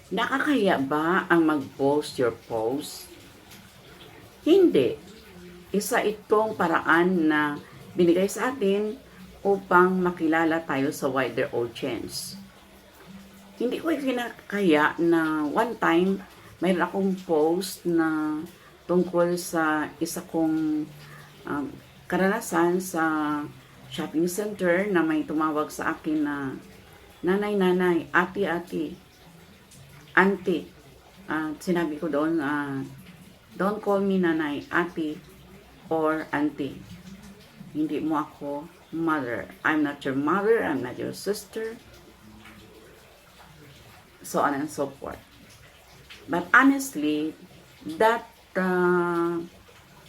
Nakakaya ba ang mag-post your post? Hindi. Isa itong paraan na binigay sa atin upang makilala tayo sa wider audience. Hindi ko kinakaya na one time mayroon akong post na tungkol sa isa kong karanasan sa shopping center na may tumawag sa akin na nanay, ate, auntie. Sinabi ko doon, don't call me nanay, ate, or auntie. Hindi mo ako mother. I'm not your mother, I'm not your sister. So on and so forth. But honestly, that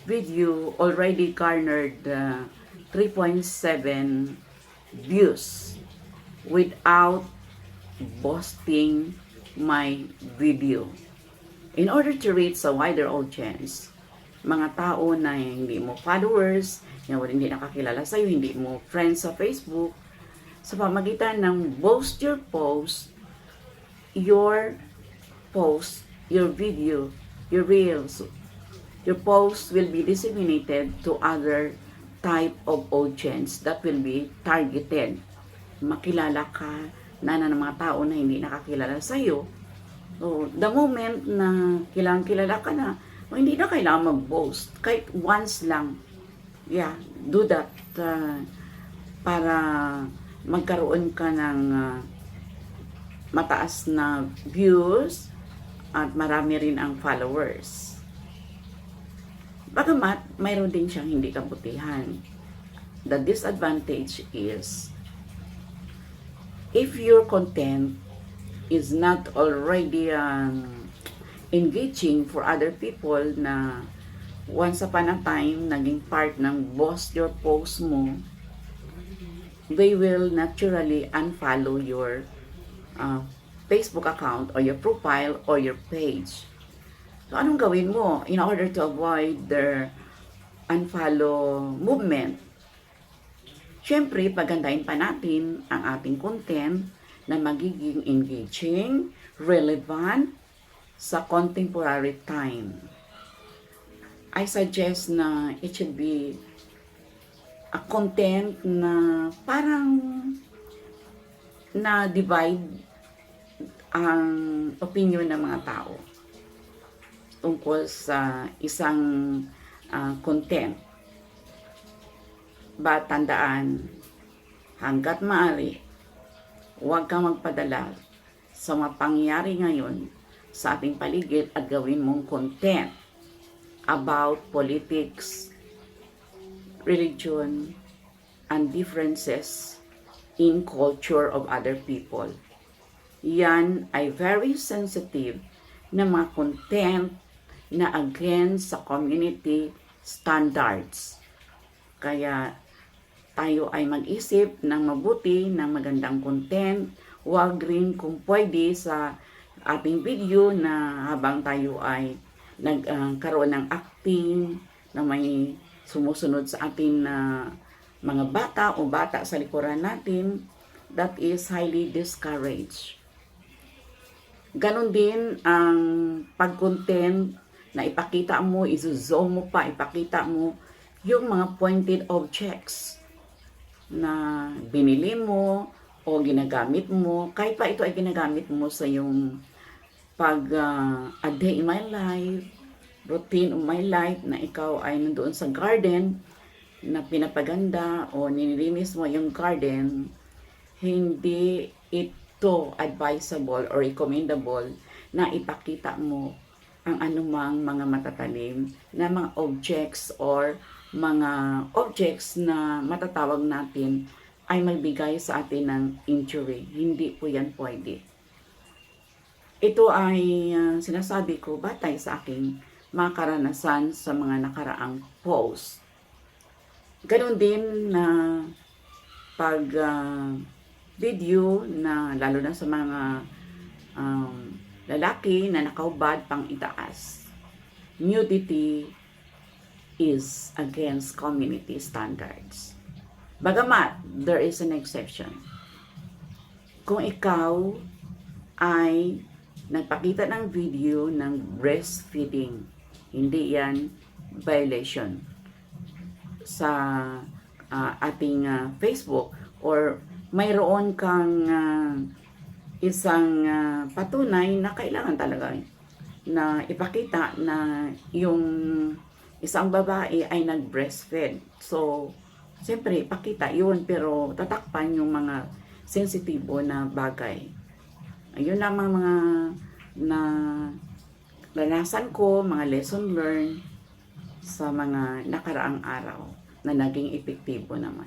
video already garnered 3.7 views without posting my video. In order to reach a wider audience, mga tao na hindi mo followers, na hindi nakakilala sa'yo, hindi mo friends sa Facebook, sa pamagitan ng post your post, your video, your reels, your post will be disseminated to other type of audience that will be targeted. Makilala ka na ng mga tao na hindi nakakilala sa iyo. So, the moment na kilala ka na, hindi na kailangan mag-post. Kahit once lang. Yeah, do that para magkaroon ka ng mataas na views at marami rin ang followers. Bagamat mayroon din siyang hindi kabutihan. The disadvantage is if your content is not already engaging for other people na once upon a time naging part ng post your post mo, they will naturally unfollow your Facebook account or your profile or your page. So, anong gawin mo in order to avoid their unfollow movement? Siyempre, pagandahin pa natin ang ating content na magiging engaging, relevant sa contemporary time. I suggest na it should be a content na parang na-divide ang opinion ng mga tao tungkol sa isang content. But tandaan, hanggat maaari, huwag kang magpadala sa mga pangyayari ngayon sa ating paligid at gawin mong content about politics, religion, and differences in culture of other people. Yan ay very sensitive na mga content na against sa community standards. Kaya tayo ay mag-isip ng mabuti ng magandang content. Huwag rin kung pwede sa ating video na habang tayo ay nagkaroon ng acting na may sumusunod sa atin na mga bata o bata sa likuran natin, that is highly discouraged. Ganon din ang pag-content na ipakita mo, izo-zoom mo pa, ipakita mo yung mga pointed objects na binili mo o ginagamit mo, kahit pa ito ay ginagamit mo sa yung a day in my life, routine of my life, na ikaw ay nandoon sa garden na pinapaganda o nililinis mo yung garden, hindi ito advisable or recommendable na ipakita mo ang anumang mga matatalim na mga objects or mga objects na matatawag natin ay magbigay sa atin ng injury. Hindi po yan pwede. Ito ay sinasabi ko batay sa aking mga karanasan sa mga nakaraang post. Ganon din na pag video na lalo na sa mga lalaki na nakaubad pang itaas. Nudity is against community standards. Bagamat, there is an exception. Kung ikaw ay nagpakita ng video ng breastfeeding. Hindi yan violation sa ating Facebook, or mayroon kang isang patunay na kailangan talaga na ipakita na yung isang babae ay nag-breastfeed. So, siyempre, ipakita yun, pero tatakpan yung mga sensitibo na bagay. Ayun lamang mga na lanasan ko, mga lesson learned sa mga nakaraang araw na naging epektibo naman.